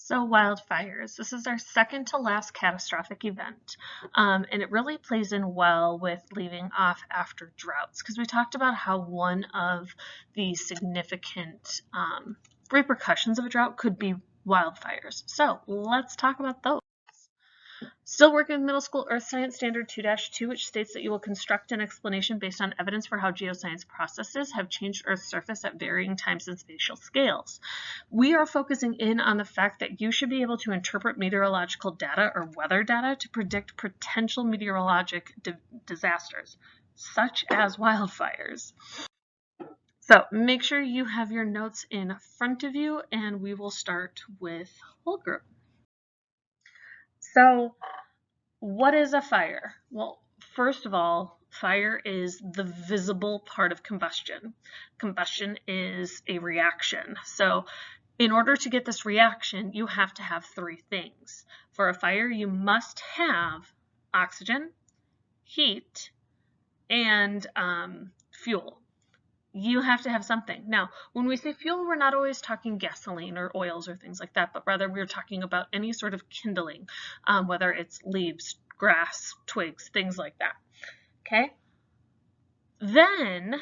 So wildfires, this is our second to last catastrophic event, and it really plays in well with leaving off after droughts, because we talked about how one of the significant repercussions of a drought could be wildfires. So let's talk about those. Still working with Middle School Earth Science Standard 2-2, which states that you will construct an explanation based on evidence for how geoscience processes have changed Earth's surface at varying times and spatial scales. We are focusing in on the fact that you should be able to interpret meteorological data or weather data to predict potential meteorologic disasters, such as wildfires. So make sure you have your notes in front of you, and we will start with whole group. So what is a fire? Well, first of all, fire is the visible part of combustion. Combustion is a reaction. So in order to get this reaction, you have to have three things. For a fire, you must have oxygen, heat, and fuel. You have to have something. Now, when we say fuel, we're not always talking gasoline or oils or things like that, but rather we're talking about any sort of kindling, whether it's leaves, grass, twigs, things like that. Okay? Then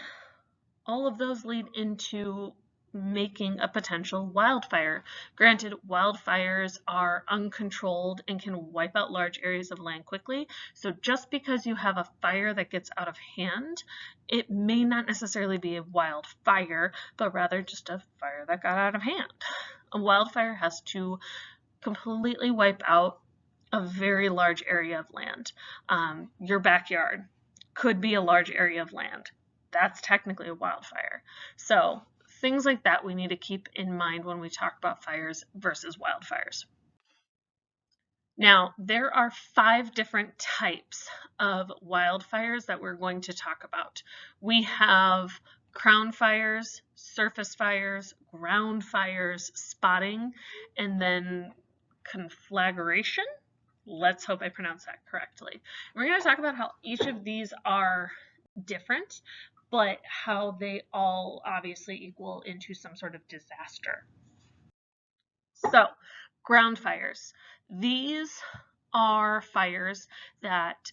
all of those lead into making a potential wildfire. Granted, wildfires are uncontrolled and can wipe out large areas of land quickly. So just because you have a fire that gets out of hand, it may not necessarily be a wildfire, but rather just a fire that got out of hand. A wildfire has to completely wipe out a very large area of land. Your backyard could be a large area of land. That's technically a wildfire. So things like that we need to keep in mind when we talk about fires versus wildfires. Now, there are 5 different types of wildfires that we're going to talk about. We have crown fires, surface fires, ground fires, spotting, and then conflagration. Let's hope I pronounced that correctly. We're going to talk about how each of these are different, but how they all obviously equal into some sort of disaster. So, ground fires. These are fires that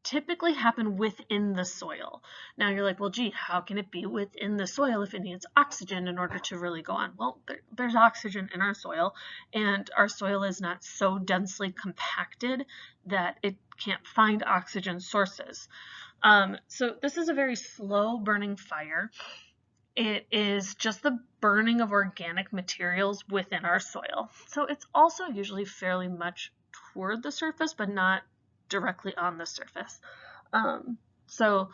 typically happen within the soil. Now you're like, well, gee, how can it be within the soil if it needs oxygen in order to really go on? Well, there's oxygen in our soil, and our soil is not so densely compacted that it can't find oxygen sources. So this is a very slow burning fire. It is just the burning of organic materials within our soil. So it's also usually fairly much toward the surface, but not directly on the surface. So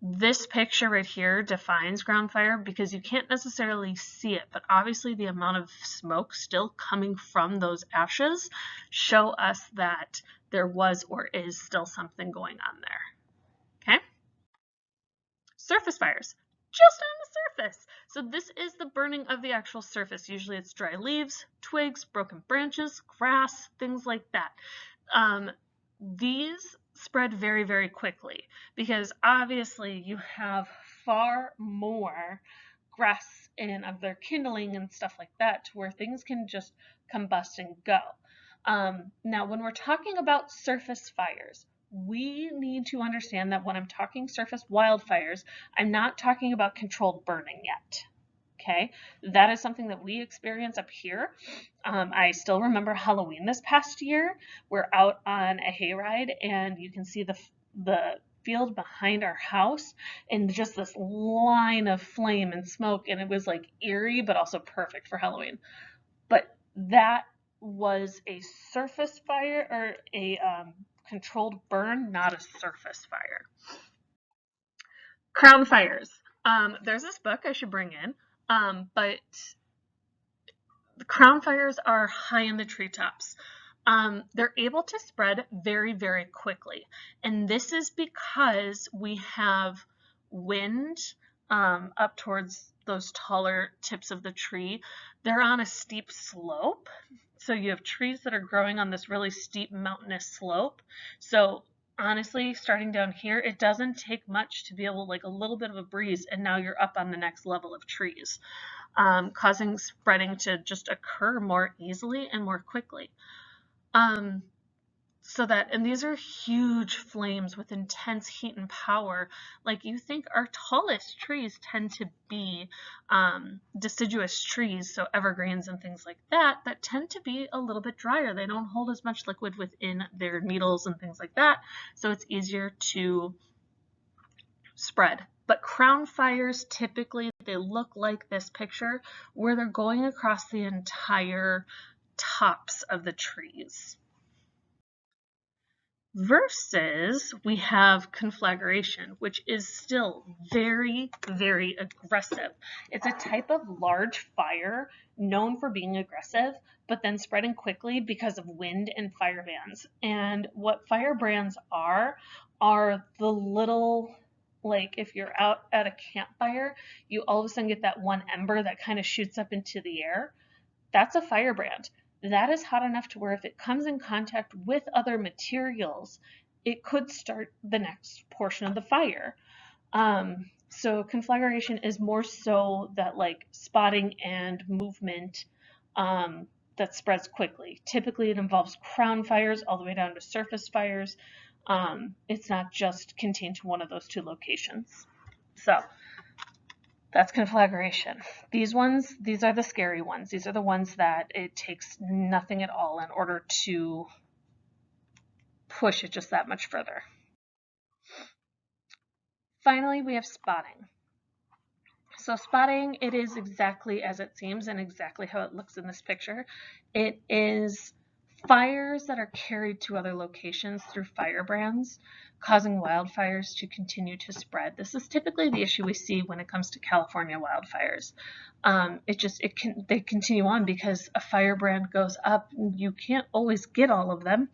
this picture right here defines ground fire because you can't necessarily see it, but obviously the amount of smoke still coming from those ashes show us that there was or is still something going on there. Okay? Surface fires, just on the surface. So this is the burning of the actual surface. Usually it's dry leaves, twigs, broken branches, grass, things like that. These spread very, very quickly because obviously you have far more grass and other kindling and stuff like that to where things can just combust and go. Now, when we're talking about surface fires, we need to understand that when I'm talking surface wildfires, I'm not talking about controlled burning yet. Okay, that is something that we experience up here. I still remember Halloween this past year. We're out on a hayride and you can see the field behind our house and just this line of flame and smoke, and it was like eerie but also perfect for Halloween. But that was a surface fire or a controlled burn, not a surface fire. Crown fires. There's this book I should bring in. But the crown fires are high in the treetops. They're able to spread very, very quickly. And this is because we have wind up towards those taller tips of the tree. They're on a steep slope. So you have trees that are growing on this really steep mountainous slope. So honestly, starting down here, it doesn't take much to be able, like a little bit of a breeze, and now you're up on the next level of trees. causing spreading to just occur more easily and more quickly. Um, and these are huge flames with intense heat and power. Like, you think our tallest trees tend to be deciduous trees, so evergreens and things like that, that tend to be a little bit drier. They don't hold as much liquid within their needles and things like that, so it's easier to spread. But crown fires, typically, they look like this picture where they're going across the entire tops of the trees. Versus we have conflagration, which is still very, very aggressive. It's a type of large fire known for being aggressive, but then spreading quickly because of wind and firebrands. And what firebrands are the little, like if you're out at a campfire, you all of a sudden get that one ember that kind of shoots up into the air. That's a firebrand. That is hot enough to where if it comes in contact with other materials, it could start the next portion of the fire. So conflagration is more so that like spotting and movement that spreads quickly. Typically it involves crown fires all the way down to surface fires. It's not just contained to one of those two locations. So that's conflagration. These are the scary ones. These are the ones that it takes nothing at all in order to push it just that much further. Finally, we have spotting. So spotting, it is exactly as it seems and exactly how it looks in this picture. It is fires that are carried to other locations through firebrands, causing wildfires to continue to spread. This is typically the issue we see when it comes to California wildfires. They continue on because a firebrand goes up. You can't always get all of them,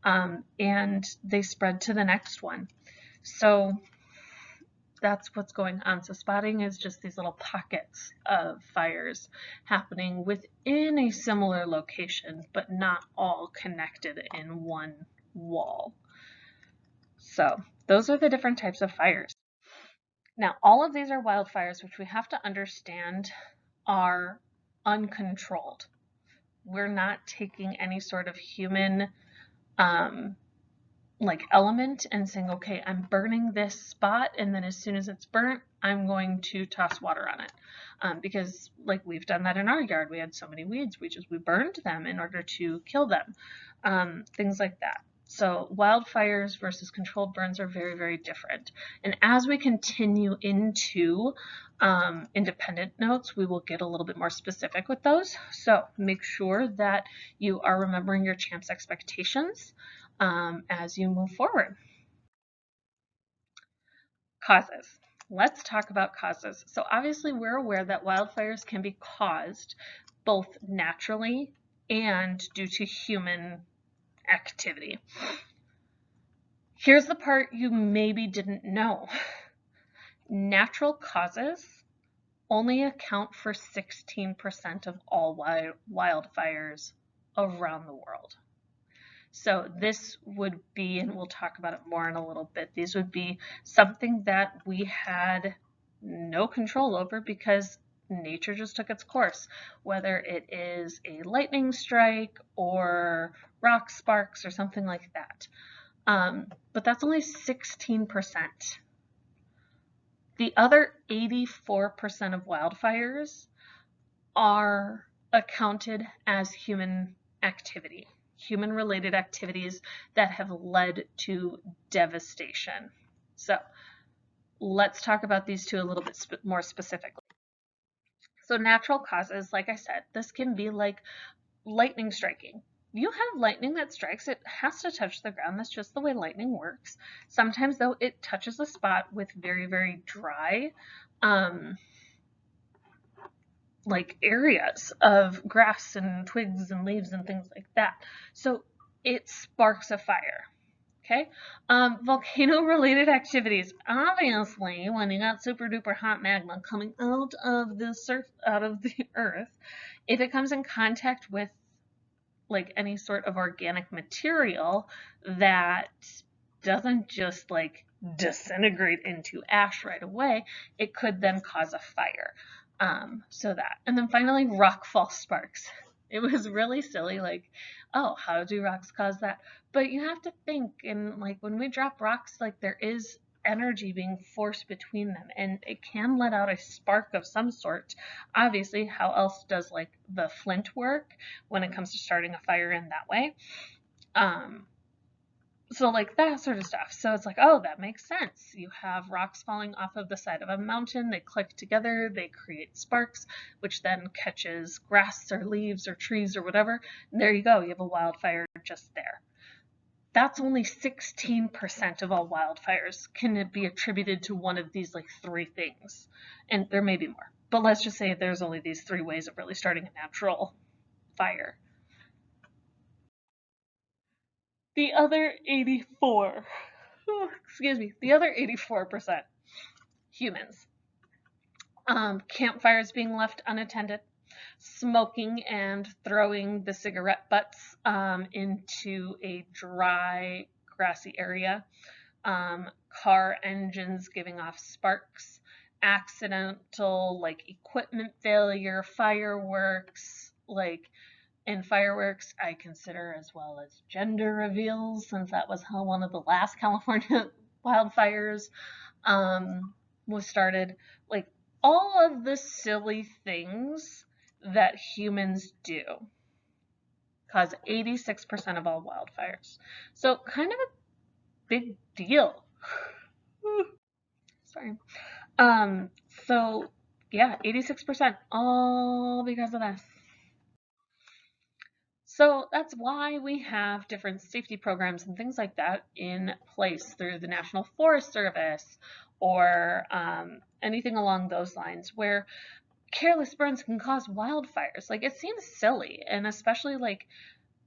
and they spread to the next one. So that's what's going on. So spotting is just these little pockets of fires happening within a similar location, but not all connected in one wall. So those are the different types of fires. Now, all of these are wildfires, which we have to understand are uncontrolled. We're not taking any sort of human element and saying, okay, I'm burning this spot, and then as soon as it's burnt, I'm going to toss water on it. Because like we've done that in our yard, we had so many weeds, we burned them in order to kill them, things like that. So wildfires versus controlled burns are very, very different. And as we continue into independent notes, we will get a little bit more specific with those. So make sure that you are remembering your CHAMPS expectations as you move forward. Causes. Let's talk about causes. So obviously we're aware that wildfires can be caused both naturally and due to human activity. Here's the part you maybe didn't know. Natural causes only account for 16% of all wildfires around the world. So this would be, and we'll talk about it more in a little bit, these would be something that we had no control over because nature just took its course, whether it is a lightning strike or rock sparks or something like that. But that's only 16%. The other 84% of wildfires are accounted as human activity, human-related activities that have led to devastation. So let's talk about these two a little bit more specifically. So natural causes, like I said, this can be like lightning striking. You have lightning that strikes, it has to touch the ground. That's just the way lightning works. Sometimes, though, it touches a spot with very, very dry like areas of grass and twigs and leaves and things like that. So it sparks a fire. Okay, volcano-related activities. Obviously, when you got super duper hot magma coming out of the earth, if it comes in contact with like any sort of organic material that doesn't just like disintegrate into ash right away, it could then cause a fire. So that. And then finally, rock fall sparks. It was really silly, like, oh, how do rocks cause that? But you have to think, and like when we drop rocks, like there is energy being forced between them, and it can let out a spark of some sort. Obviously, how else does like the flint work when it comes to starting a fire in that way? Um, so like that sort of stuff. So it's like, oh, that makes sense. You have rocks falling off of the side of a mountain, they click together, they create sparks, which then catches grass or leaves or trees or whatever. And there you go, you have a wildfire just there. That's only 16% of all wildfires can be attributed to one of these like three things. And there may be more. But let's just say there's only these three ways of really starting a natural fire. The other 84, excuse me, the other 84%, humans. Campfires being left unattended, smoking and throwing the cigarette butts into a dry, grassy area, car engines giving off sparks, accidental like equipment failure, fireworks, like and fireworks I consider as well as gender reveals, since that was how one of the last California wildfires was started. Like all of the silly things that humans do cause 86% of all wildfires. So kind of a big deal. Sorry. Um, so yeah, 86% all because of this. So that's why we have different safety programs and things like that in place through the National Forest Service or anything along those lines where careless burns can cause wildfires. Like it seems silly, and especially like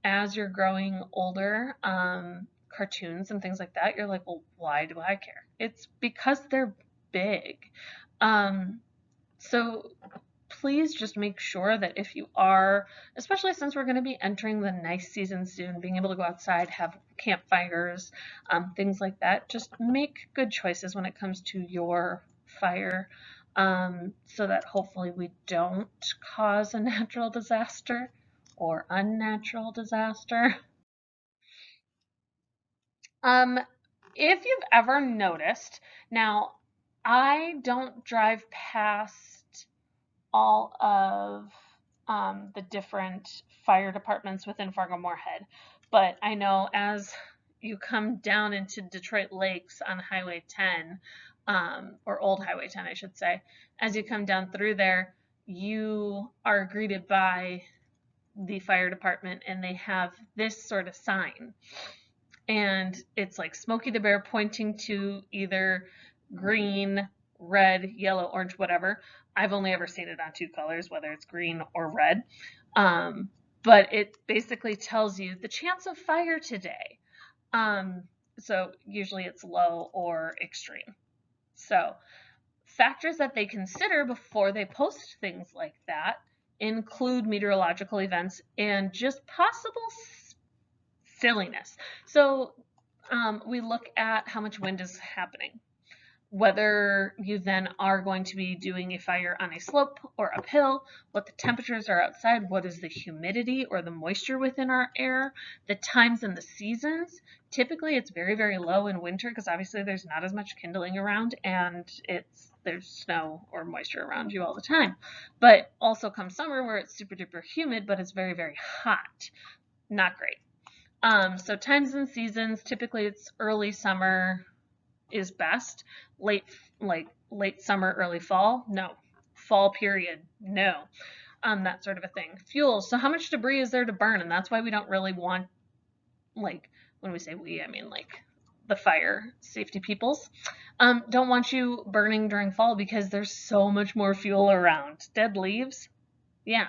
as you're growing older, cartoons and things like that, you're like, well, why do I care? It's because they're big. Um, so please just make sure that if you are, especially since we're going to be entering the nice season soon, being able to go outside, have campfires, things like that, just make good choices when it comes to your fire, so that hopefully we don't cause a natural disaster or unnatural disaster. Um, if you've ever noticed, now I don't drive past all of the different fire departments within Fargo-Moorhead, but I know as you come down into Detroit Lakes on Highway 10, or Old Highway 10, I should say, as you come down through there, you are greeted by the fire department, and they have this sort of sign. And it's like Smokey the Bear pointing to either green, red, yellow, orange, whatever. I've only ever seen it on two colors, whether it's green or red. But it basically tells you the chance of fire today. So usually it's low or extreme. So factors that they consider before they post things like that include meteorological events and just possible silliness. So we look at how much wind is happening, whether you then are going to be doing a fire on a slope or uphill, what the temperatures are outside, what is the humidity or the moisture within our air, the times and the seasons. Typically it's very, very low in winter because obviously there's not as much kindling around and there's snow or moisture around you all the time. But also come summer where it's super duper humid, but it's very, very hot. Not great. So times and seasons, typically it's early summer is best. Late, like late summer, early fall, no. Fall period, no. That sort of a thing. Fuel, so how much debris is there to burn? And that's why we don't really want, like, when we say we, I mean like the fire safety peoples, don't want you burning during fall because there's so much more fuel around. Dead leaves, yeah.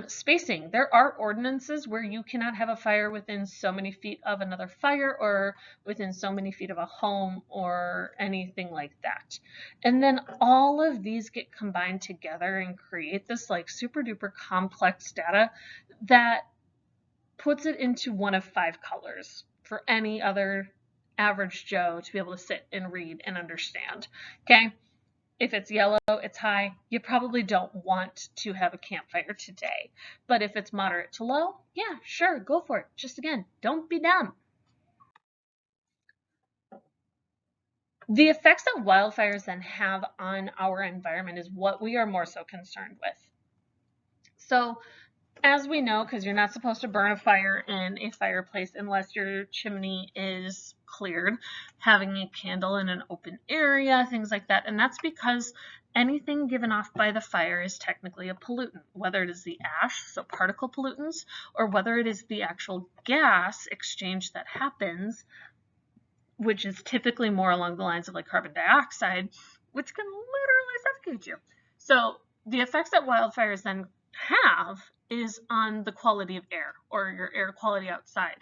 Spacing. There are ordinances where you cannot have a fire within so many feet of another fire or within so many feet of a home or anything like that. And then all of these get combined together and create this like super duper complex data that puts it into one of 5 colors for any other average Joe to be able to sit and read and understand. Okay? If it's yellow, it's high, you probably don't want to have a campfire today. But if it's moderate to low, yeah, sure, go for it. Just again, don't be dumb. The effects that wildfires then have on our environment is what we are more so concerned with. So as we know, because you're not supposed to burn a fire in a fireplace unless your chimney is cleared, having a candle in an open area, things like that. And that's because anything given off by the fire is technically a pollutant, whether it is the ash, so particle pollutants, or whether it is the actual gas exchange that happens, which is typically more along the lines of like carbon dioxide, which can literally suffocate you. So the effects that wildfires then have is on the quality of air or your air quality outside.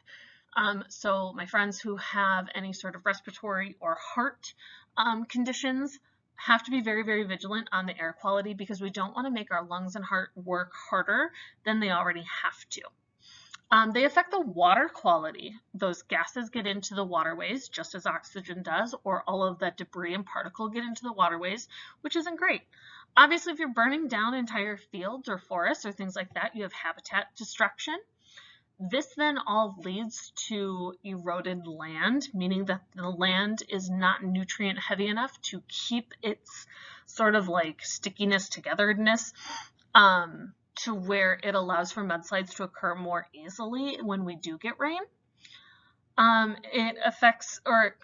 So my friends who have any sort of respiratory or heart conditions have to be very, very vigilant on the air quality because we don't want to make our lungs and heart work harder than they already have to. They affect the water quality. Those gases get into the waterways just as oxygen does, or all of that debris and particle get into the waterways, which isn't great. Obviously, if you're burning down entire fields or forests or things like that, you have habitat destruction. This then all leads to eroded land, meaning that the land is not nutrient heavy enough to keep its sort of like stickiness, togetherness, to where it allows for mudslides to occur more easily when we do get rain. It affects or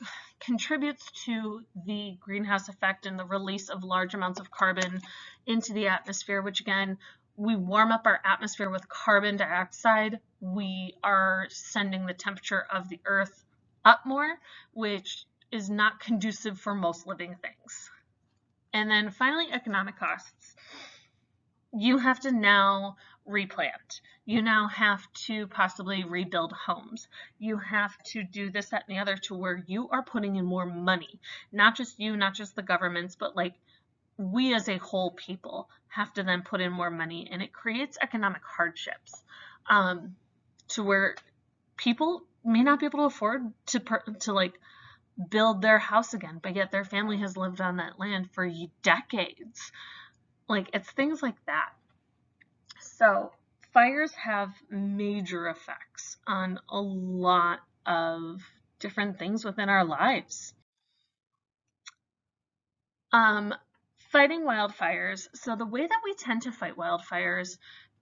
contributes to the greenhouse effect and the release of large amounts of carbon into the atmosphere, which again, we warm up our atmosphere with carbon dioxide. We are sending the temperature of the earth up more, which is not conducive for most living things. And then finally, economic costs. You have to now replant. You now have to possibly rebuild homes. You have to do this, that, and the other to where you are putting in more money. Not just you, not just the governments, but like we as a whole people have to then put in more money, and it creates economic hardships to where people may not be able to afford to like build their house again, but yet their family has lived on that land for decades. Like, it's things like that. So fires have major effects on a lot of different things within our lives. Fighting wildfires. So the way that we tend to fight wildfires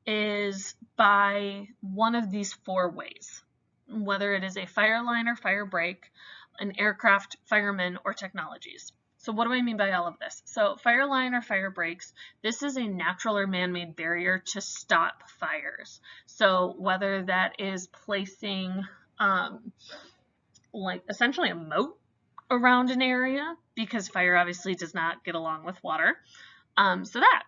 is by one of these four ways, whether it is a fire line or fire break, an aircraft, firemen, or technologies. So what do I mean by all of this? So fire line or fire breaks, this is a natural or man-made barrier to stop fires. So whether that is placing like essentially a moat around an area, because fire obviously does not get along with water, so that,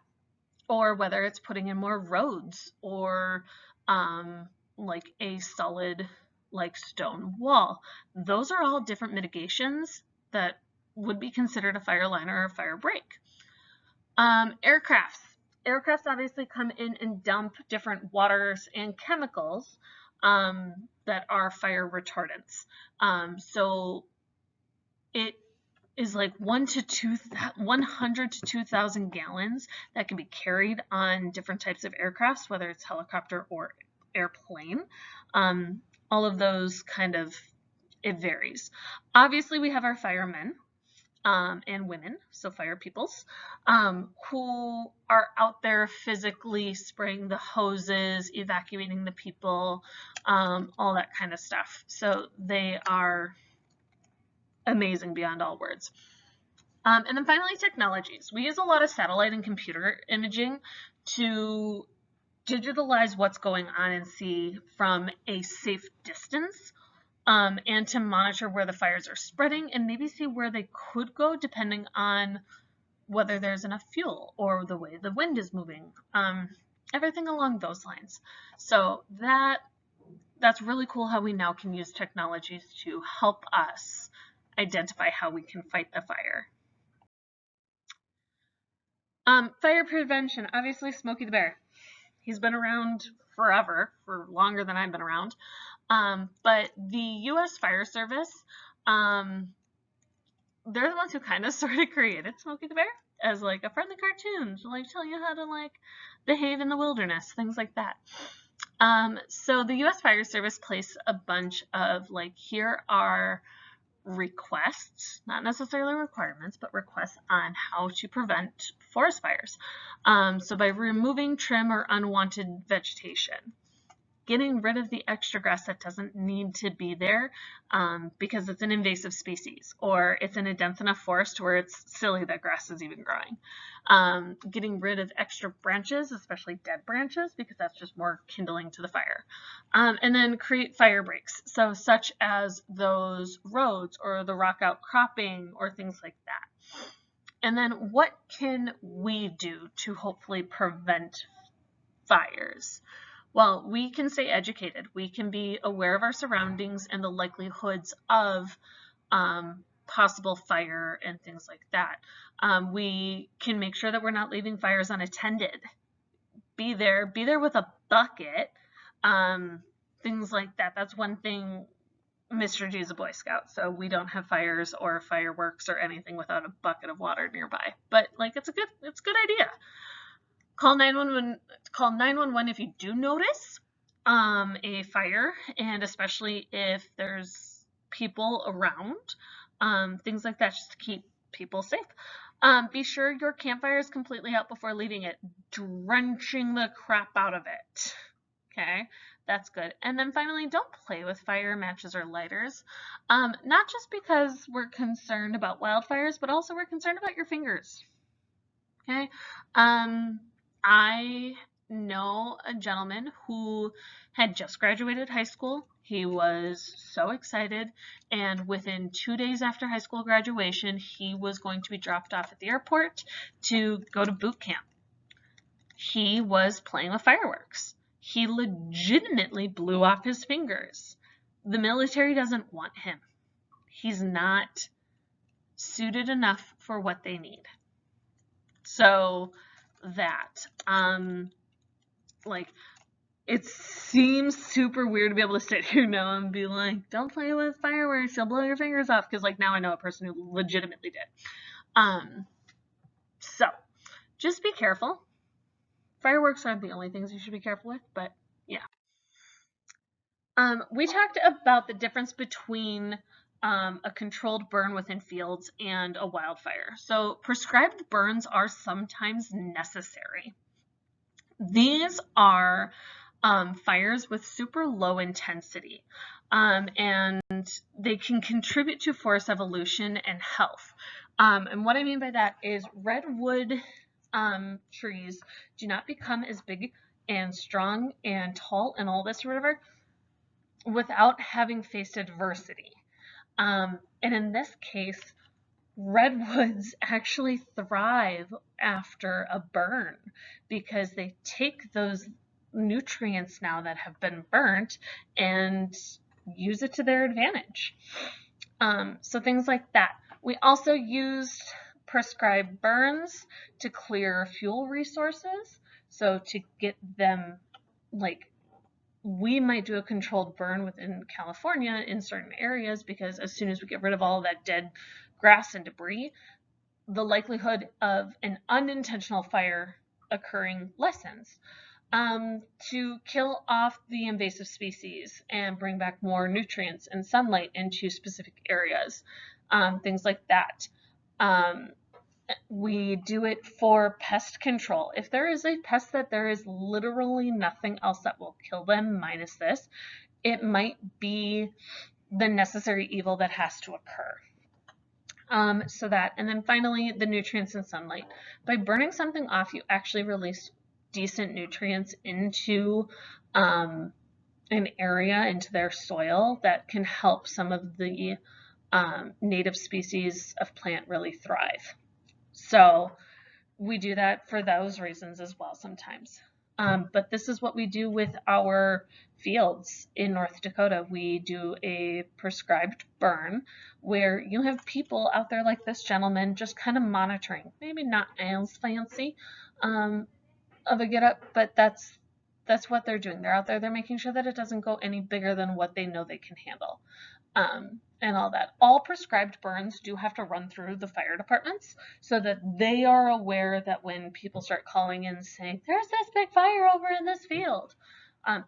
or whether it's putting in more roads or like a solid like stone wall. Those are all different mitigations that would be considered a fire line or a fire break. Aircrafts. Aircrafts obviously come in and dump different waters and chemicals that are fire retardants. So it is like 100 to 2,000 gallons that can be carried on different types of aircrafts, whether it's helicopter or airplane. All of those kind of, it varies. Obviously, we have our firemen and women, so fire peoples, who are out there physically spraying the hoses, evacuating the people, all that kind of stuff. So they are amazing beyond all words. And then finally, technologies. We use a lot of satellite and computer imaging to digitalize what's going on and see from a safe distance, and to monitor where the fires are spreading and maybe see where they could go depending on whether there's enough fuel or the way the wind is moving, everything along those lines. So that's really cool how we now can use technologies to help us identify how we can fight the fire. Fire prevention, obviously Smokey the Bear. He's been around forever, for longer than I've been around. But the U.S. Fire Service, they're the ones who kind of sort of created Smokey the Bear. as like a friendly cartoon to like tell you how to like behave in the wilderness, things like that. So the U.S. Fire Service placed a bunch of like, here are requests, not necessarily requirements, but requests on how to prevent forest fires. So by removing trim or unwanted vegetation, getting rid of the extra grass that doesn't need to be there because it's an invasive species, or it's in a dense enough forest where it's silly that grass is even growing. Getting rid of extra branches, especially dead branches, because that's just more kindling to the fire. And then create fire breaks, so such as those roads or the rock outcropping or things like that. And then what can we do to hopefully prevent fires? Well, we can stay educated. We can be aware of our surroundings and the likelihoods of possible fire and things like that. We can make sure that we're not leaving fires unattended. Be there with a bucket, things like that. That's one thing. Mr. G is a Boy Scout, so we don't have fires or fireworks or anything without a bucket of water nearby. But like, it's a good idea. Call 911 if you do notice a fire, and especially if there's people around, things like that, just to keep people safe. Be sure your campfire is completely out before leaving it, drenching the crap out of it. Okay, that's good. And then finally, don't play with fire matches or lighters. Not just because we're concerned about wildfires, but also we're concerned about your fingers. Okay. I know a gentleman who had just graduated high school. He was so excited, and within 2 days after high school graduation, he was going to be dropped off at the airport to go to boot camp. He was playing with fireworks. He legitimately blew off his fingers. The military doesn't want him. He's not suited enough for what they need. So that, like, it seems super weird to be able to sit here now and be like, don't play with fireworks, you'll blow your fingers off, because like now I know a person who legitimately did. So just be careful. Fireworks aren't the only things you should be careful with, but yeah. We talked about the difference between a controlled burn within fields and a wildfire. So prescribed burns are sometimes necessary. These are fires with super low intensity, and they can contribute to forest evolution and health. And what I mean by that is redwood trees do not become as big and strong and tall and all this or whatever without having faced adversity. And in this case, redwoods actually thrive after a burn because they take those nutrients now that have been burnt and use it to their advantage. So things like that. We also used prescribed burns to clear fuel resources. So to get them, like, we might do a controlled burn within California in certain areas because as soon as we get rid of all that dead grass and debris, the likelihood of an unintentional fire occurring lessens. To kill off the invasive species and bring back more nutrients and sunlight into specific areas, things like that. We do it for pest control. If there is a pest that there is literally nothing else that will kill them minus this, it might be the necessary evil that has to occur. So that, and then finally, the nutrients and sunlight. By burning something off, you actually release decent nutrients into an area, into their soil, that can help some of the native species of plant really thrive. So we do that for those reasons as well sometimes. But this is what we do with our fields in North Dakota. We do a prescribed burn where you have people out there like this gentleman just kind of monitoring. Maybe not as fancy of a get up, but that's what they're doing. They're out there, they're making sure that it doesn't go any bigger than what they know they can handle. and all that. All prescribed burns do have to run through the fire departments so that they are aware that when people start calling in saying, there's this big fire over in this field,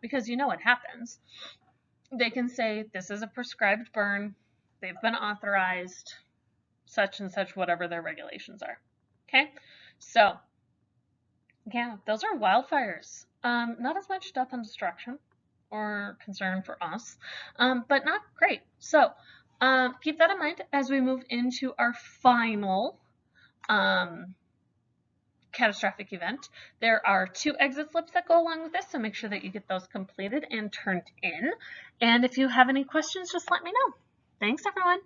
because you know what happens. They can say, this is a prescribed burn, they've been authorized, such and such, whatever their regulations are. Okay, so yeah, those are wildfires. Not as much death and destruction or concern for us, but not great. So keep that in mind as we move into our final catastrophic event. There are 2 exit slips that go along with this, so make sure that you get those completed and turned in. And if you have any questions, just let me know. Thanks, everyone.